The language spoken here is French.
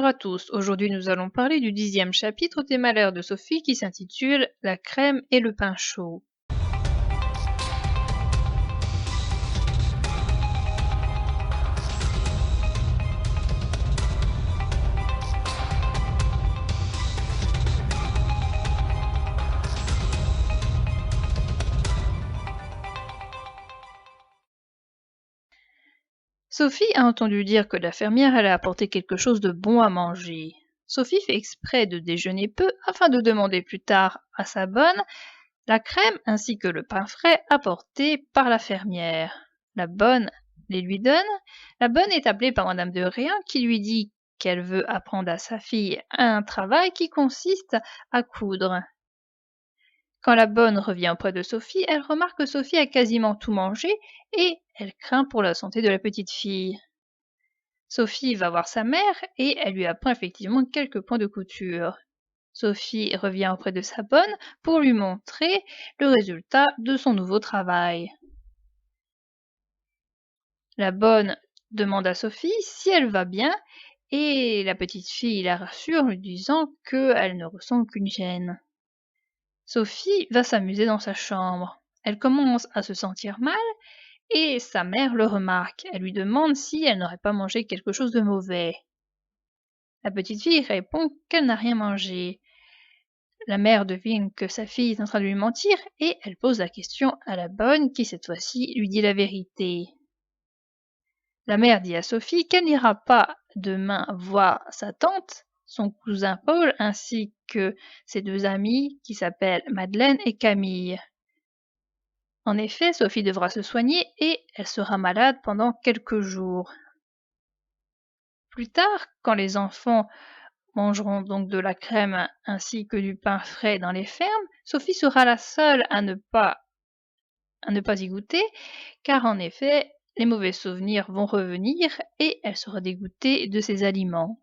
Bonjour à tous, aujourd'hui nous allons parler du 10e chapitre des Malheurs de Sophie qui s'intitule La crème et le pain chaud. Sophie a entendu dire que la fermière allait apporter quelque chose de bon à manger. Sophie fait exprès de déjeuner peu afin de demander plus tard à sa bonne la crème ainsi que le pain frais apportés par la fermière. La bonne les lui donne. La bonne est appelée par madame de Réen qui lui dit qu'elle veut apprendre à sa fille un travail qui consiste à coudre. Quand la bonne revient auprès de Sophie, elle remarque que Sophie a quasiment tout mangé et elle craint pour la santé de la petite fille. Sophie va voir sa mère et elle lui apprend effectivement quelques points de couture. Sophie revient auprès de sa bonne pour lui montrer le résultat de son nouveau travail. La bonne demande à Sophie si elle va bien et la petite fille la rassure en lui disant qu'elle ne ressent aucune gêne. Sophie va s'amuser dans sa chambre. Elle commence à se sentir mal et sa mère le remarque. Elle lui demande si elle n'aurait pas mangé quelque chose de mauvais. La petite fille répond qu'elle n'a rien mangé. La mère devine que sa fille est en train de lui mentir et elle pose la question à la bonne qui cette fois-ci lui dit la vérité. La mère dit à Sophie qu'elle n'ira pas demain voir sa tante, son cousin Paul ainsi que ses deux amies qui s'appellent Madeleine et Camille. En effet, Sophie devra se soigner et elle sera malade pendant quelques jours. Plus tard, quand les enfants mangeront donc de la crème ainsi que du pain frais dans les fermes, Sophie sera la seule à ne pas y goûter, car en effet, les mauvais souvenirs vont revenir et elle sera dégoûtée de ces aliments.